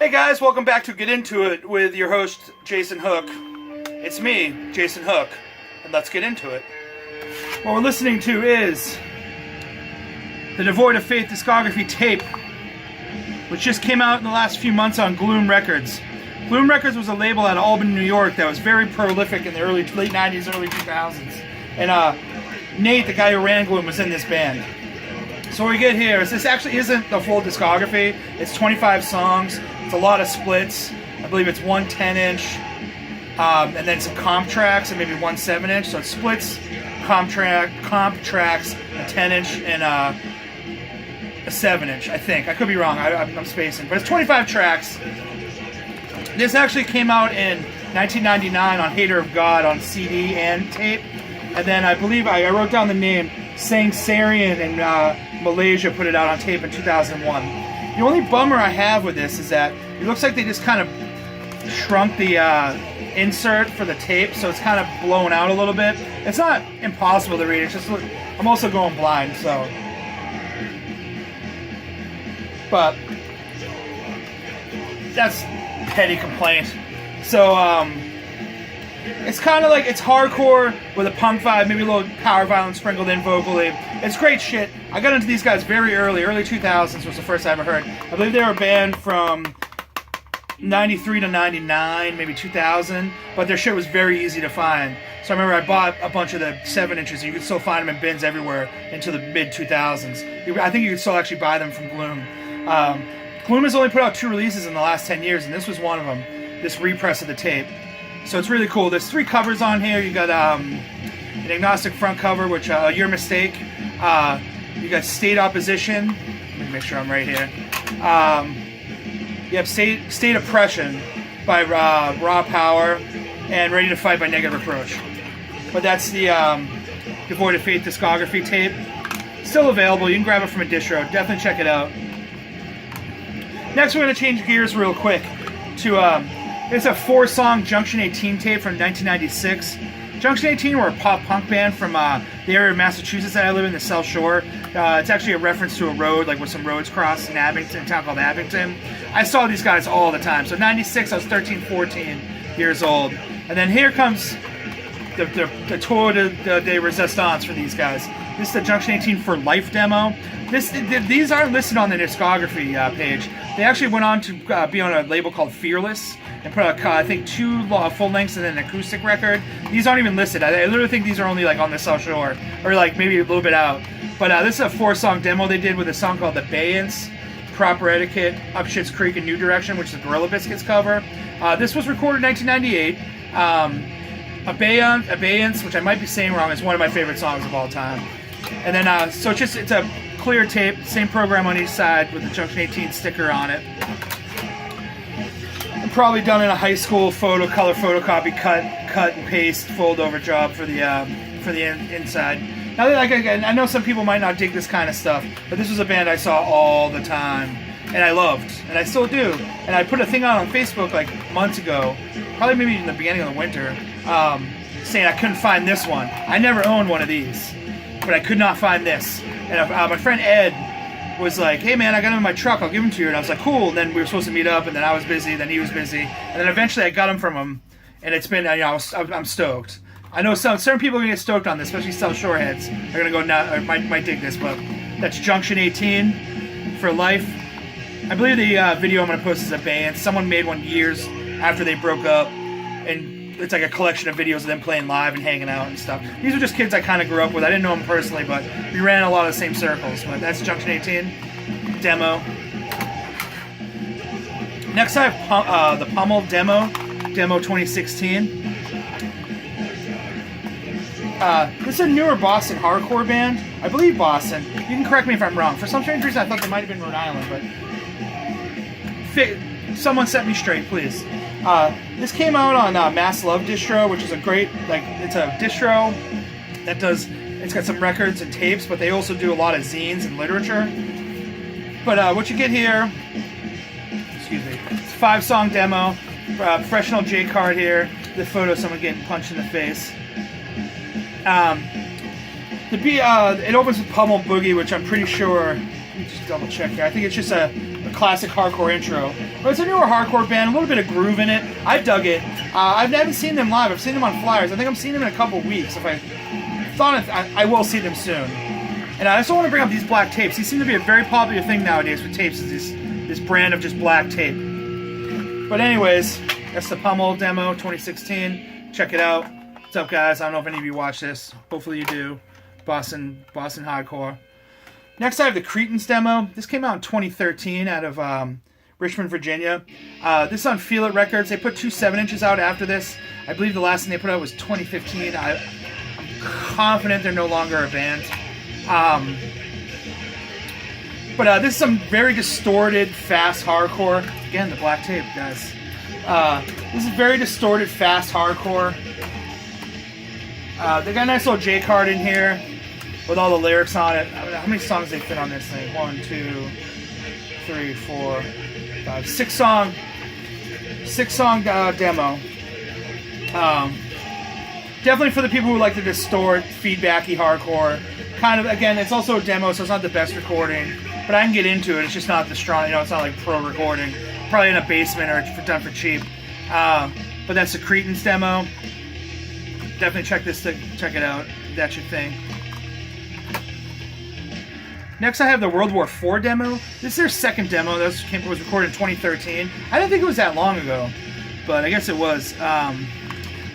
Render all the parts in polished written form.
Hey guys, welcome back to Get Into It with your host, Jason Hook. It's me, Jason Hook, and let's get into it. What we're listening to is the Devoid of Faith discography tape, which just came out in the last few months on Gloom Records. Gloom Records was a label out of Albany, New York that was very prolific in the late 90s, early 2000s. And Nate, the guy who ran Gloom, was in this band. So what we get here is this actually isn't the full discography. It's 25 songs. It's a lot of splits. I believe it's one 10-inch, and then some comp tracks, and maybe one 7-inch. So it splits, comp tracks, a 10-inch, and a 7-inch, I think. I could be wrong. I'm spacing. But it's 25 tracks. This actually came out in 1999 on Hater of God on CD and tape. And then I believe I wrote down the name. Sangsarian in Malaysia put it out on tape in 2001. The only bummer I have with this is that it looks like they just kind of shrunk the insert for the tape, so it's kind of blown out a little bit. It's not impossible to read. It's just I'm also going blind, so. But that's petty complaint. So it's kind of like, it's hardcore with a punk vibe, maybe a little power violence sprinkled in vocally. It's great shit. I got into these guys very early 2000s was the first I ever heard. I believe they were a band from 93 to 99, maybe 2000, but their shit was very easy to find. So I remember I bought a bunch of the 7-inches. You could still find them in bins everywhere into the mid-2000s. I think you could still actually buy them from Gloom. Gloom has only put out 2 releases in the last 10 years, and this was one of them, this repress of the tape. So it's really cool. There's 3 covers on here. You got an agnostic front cover, which Your Mistake. You got State Opposition. Let me make sure I'm right here. You have State Oppression by Raw Power, and Ready to Fight by Negative Approach. But that's the Devoid of Faith discography tape. Still available. You can grab it from a distro. Definitely check it out. Next, we're going to change gears real quick to it's a 4-song Junction 18 tape from 1996. Junction 18 were a pop-punk band from the area of Massachusetts that I live in, the South Shore. It's actually a reference to a road, like with some roads crossed in Abington, a town called Abington. I saw these guys all the time. So 96, I was 13, 14 years old. And then here comes the tour de resistance for these guys. This is the Junction 18 for Life demo. These aren't listed on the discography page. They actually went on to be on a label called Fearless and put out, I think, 2 full lengths and then an acoustic record. These aren't even listed. I literally think these are only like on the South Shore, or like maybe a little bit out. But this is a 4-song demo they did with a song called Abeyance, Proper Etiquette, Up Shit's Creek, and New Direction, which is a Gorilla Biscuits cover. This was recorded in 1998. Abeyance, which I might be saying wrong, is one of my favorite songs of all time. And then, so it's a clear tape, same program on each side with the Junction 18 sticker on it. Probably done in a high school color photocopy, cut and paste, fold over job for the inside. Now, I know some people might not dig this kind of stuff, but this was a band I saw all the time, and I loved, and I still do. And I put a thing on Facebook like months ago, probably maybe in the beginning of the winter, saying I couldn't find this one. I never owned one of these, but I could not find this. And my friend Ed was like, hey man, I got him in my truck, I'll give him to you. And I was like, cool. And then we were supposed to meet up, and then I was busy, then he was busy. And then eventually I got him from him, and it's been, I'm stoked. I know certain people are going to get stoked on this, especially South Shore heads. They're going to go, or might dig this, but that's Junction 18 for Life. I believe the video I'm going to post is Abeyance. Someone made one years after they broke up, and it's like a collection of videos of them playing live and hanging out and stuff. These are just kids I kind of grew up with. I didn't know them personally, but we ran a lot of the same circles. But that's Junction 18 demo. Next I have the Pummel demo 2016. This is a newer Boston hardcore band. I believe Boston. You can correct me if I'm wrong. For some strange reason I thought they might have been Rhode Island, but someone set me straight, please. This came out on Mass Love distro, which is a great, it's a distro that it's got some records and tapes, but they also do a lot of zines and literature. But what you get here, excuse me, it's a 5-song demo, professional J card here, the photo of someone getting punched in the face. It opens with Pummel Boogie, which I'm pretty sure, let me just double check here, I think it's just a classic hardcore intro. But it's a newer hardcore band, a little bit of groove in it. I dug it. I haven't seen them live. I've seen them on flyers. I think I'm seeing them in a couple weeks. If I thought I will see them soon. And I also want to bring up these black tapes. These seem to be a very popular thing nowadays with tapes. Is this brand of just black tape. But anyways, that's the Pummel demo 2016. Check it out. What's up, guys? I don't know if any of you watch this. Hopefully you do. Boston hardcore. Next, I have the Cretins demo. This came out in 2013 out of Richmond, Virginia. This is on Feel It Records. They put 2 7-inches out after this. I believe the last thing they put out was 2015. I'm confident they're no longer a band. But this is some very distorted, fast hardcore. Again, the black tape, guys. This is very distorted, fast hardcore. They got a nice little J card in here with all the lyrics on it. I mean, how many songs they fit on this thing? 1, 2, 3, 4, 5, 6 song demo. Definitely for the people who like to distort, feedbacky hardcore. Kind of, again, it's also a demo, so it's not the best recording, but I can get into it. It's just not the strong, it's not like pro recording. Probably in a basement or done for cheap. But that's the Cretins demo. Definitely check it out. That's your thing. Next, I have the World War IV demo. This is their second demo. That was recorded in 2013. I didn't think it was that long ago, but I guess it was.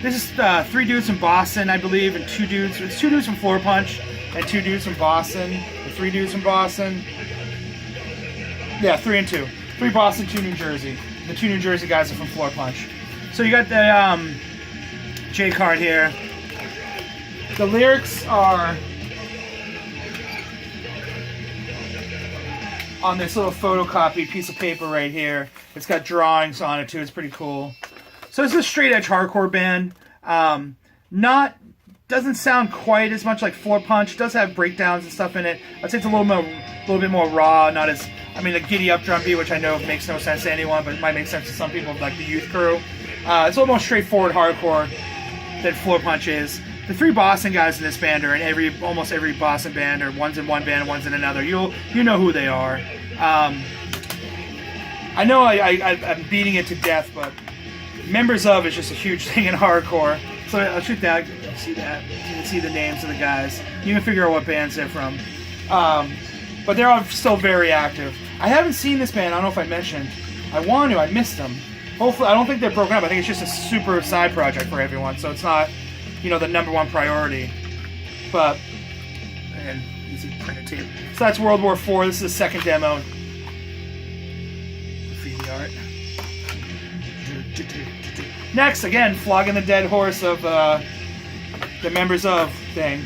This is 3 dudes from Boston, I believe, and 2 dudes. It's 2 dudes from Floor Punch and 2 dudes from Boston. Or 3 dudes from Boston. Yeah, 3 and 2. 3 Boston, 2 New Jersey. The 2 New Jersey guys are from Floor Punch. So you got the J card here. The lyrics are on this little photocopied piece of paper right here. It's got drawings on it too. It's pretty cool. So this is a straight edge hardcore band. Doesn't sound quite as much like Floor Punch. It does have breakdowns and stuff in it. I'd say it's a little bit more raw. Not as, a giddy up drum beat, which I know makes no sense to anyone, but it might make sense to some people like the Youth Crew. It's a little more straightforward hardcore than Floor Punch is. The 3 Boston guys in this band are in almost every Boston band, or one's in one band and one's in another. You know who they are. I know I'm beating it to death, but Members Of is just a huge thing in hardcore. So I'll shoot that. You can see that. You can see the names of the guys. You can figure out what bands they're from. But they're all still very active. I haven't seen this band. I don't know if I mentioned. I want to. I missed them. Hopefully, I don't think they're broken up. I think it's just a super side project for everyone. So it's not, the #1 priority. But, and easy printed tape. So that's World War IV. This is the second demo. Graffiti art. Next, again, flogging the dead horse of the Members Of thing.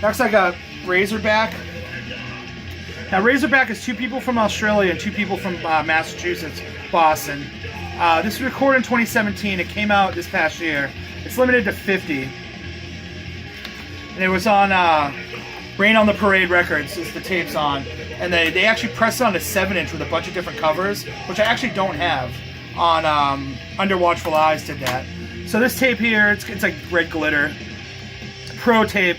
Next, I got Razorback. Now, Razorback is 2 people from Australia and 2 people from Massachusetts, Boston. This was recorded in 2017. It came out this past year. It's limited to 50. And it was on Rain on the Parade Records is the tape's on. And they actually pressed it on a 7-inch with a bunch of different covers, which I actually don't have. On Under Watchful Eyes did that. So this tape here, it's like red glitter. It's a pro tape.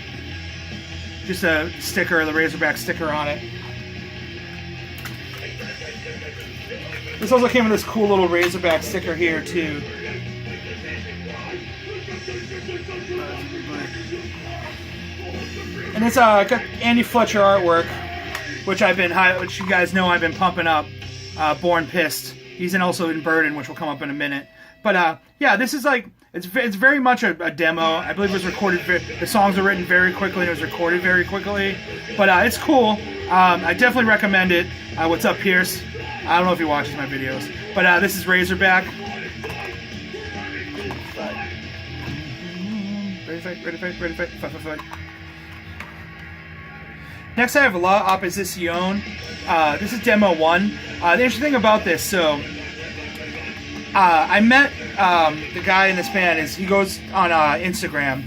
Just a sticker, the Razorback sticker on it. This also came with this cool little Razorback sticker here too. And it's got Andy Fletcher artwork, which you guys know I've been pumping up. Born Pissed. He's also in Burden, which will come up in a minute. But yeah, this is like it's very much a demo. I believe it was recorded. The songs were written very quickly. And it was recorded very quickly. But it's cool. I definitely recommend it. What's up, Pierce? I don't know if he watches my videos, but this is Razorback. Ready to fight. Next, I have La Oposicion. This is demo 1. The interesting thing about this, so I met the guy in this band. He goes on Instagram.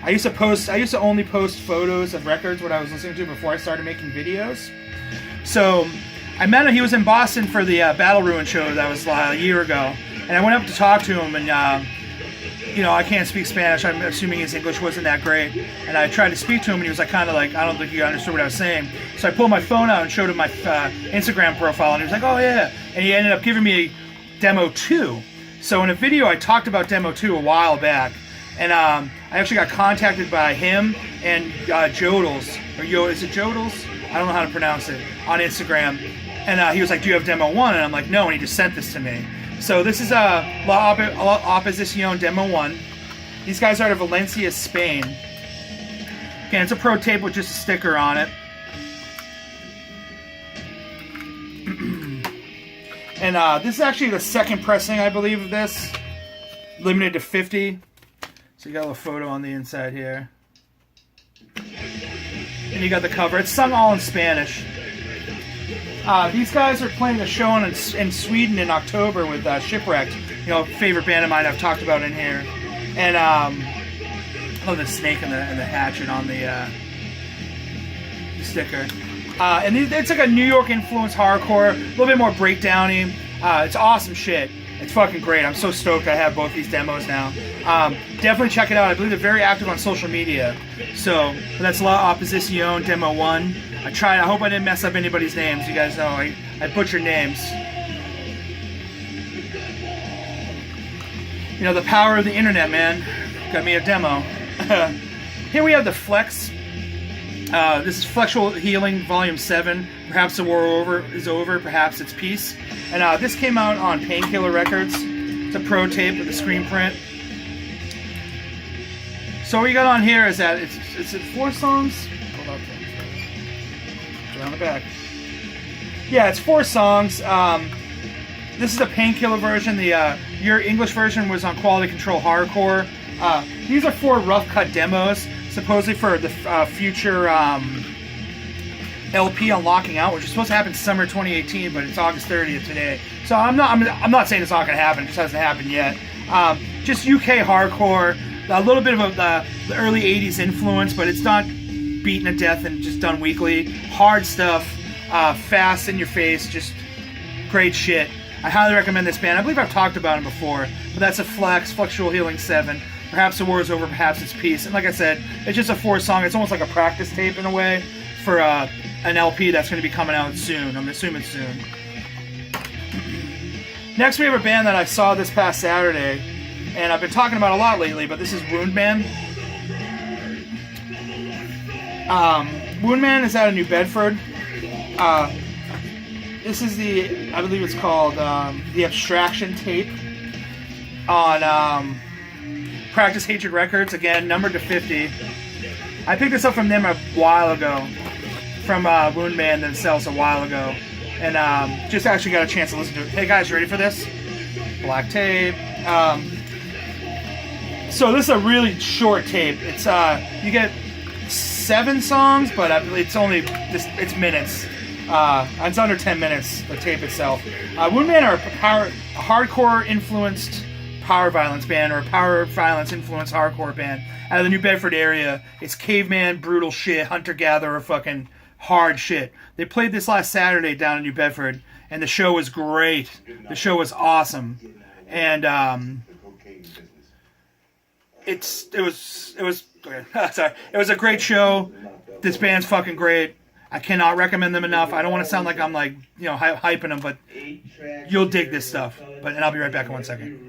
I used to only post photos of records what I was listening to before I started making videos. So I met him. He was in Boston for the Battle Ruin show that was a year ago, and I went up to talk to him, and I can't speak Spanish. I'm assuming his English wasn't that great. And I tried to speak to him, and he was like, kind of like, I don't think he understood what I was saying. So I pulled my phone out and showed him my Instagram profile, and he was like, oh yeah. And he ended up giving me Demo 2. So in a video, I talked about Demo 2 a while back. And I actually got contacted by him and Jodels, is it Jodels? I don't know how to pronounce it, on Instagram. And he was like, do you have Demo 1? And I'm like, no, and he just sent this to me. So this is La Oposicion Demo 1. These guys are out of Valencia, Spain. Again, it's a pro tape with just a sticker on it. And this is actually the second pressing, I believe, of this. Limited to 50. So you got a little photo on the inside here. And you got the cover. It's sung all in Spanish. These guys are playing a show in Sweden in October with Shipwrecked. Favorite band of mine I've talked about in here. And the snake and the hatchet on the sticker. And it's like a New York influence hardcore, a little bit more breakdowny. It's awesome shit. It's fucking great. I'm so stoked I have both these demos now. Definitely check it out. I believe they're very active on social media. So that's La Oposicion Demo 1. I hope I didn't mess up anybody's names. You guys know I butcher names. The power of the internet, man. Got me a demo. Here we have the Flex. This is Flexual Healing Volume 7. Perhaps the war is over, perhaps it's peace. And this came out on Painkiller Records. It's a pro tape with a screen print. So what you got on here is that it's 4 songs. Hold on. Around the back. Yeah, it's 4 songs. This is the Painkiller version. Your English version was on Quality Control Hardcore. These are 4 rough cut demos, supposedly for the future LP on Locking Out, which is supposed to happen summer 2018, but it's August 30th today. So I'm not saying it's not going to happen. It just hasn't happened yet. Just UK hardcore, a little bit of the early 80s influence, but it's not beaten to death and just done weekly. Hard stuff, fast in your face, just great shit. I highly recommend this band. I believe I've talked about them before, but that's a Flexual Healing 7. Perhaps the war is over, perhaps it's peace. And like I said, it's just a 4-song. It's almost like a practice tape in a way for an LP that's going to be coming out soon. I'm assuming soon. Next, we have a band that I saw this past Saturday, and I've been talking about a lot lately, but this is Woundman. Woundman is out of New Bedford. This is I believe it's called the Abstraction tape on Practice Hatred Records. Again, numbered to 50. I picked this up from them a while ago, from Woundman themselves a while ago, and just actually got a chance to listen to it. Hey guys, ready for this? Black tape. So this is a really short tape. It's you get 7 songs, but it's only it's minutes. It's under 10 minutes, the tape itself. Woundman are a hardcore influenced power violence band, or a power violence influenced hardcore band out of the New Bedford area. It's caveman, brutal shit, hunter-gatherer, fucking hard shit. They played this last Saturday down in New Bedford, and the show was great. The show was awesome, and it was sorry, it was a great show. This band's fucking great. I cannot recommend them enough. I don't want to sound like I'm hyping them, but you'll dig this stuff. And I'll be right back in 1 second.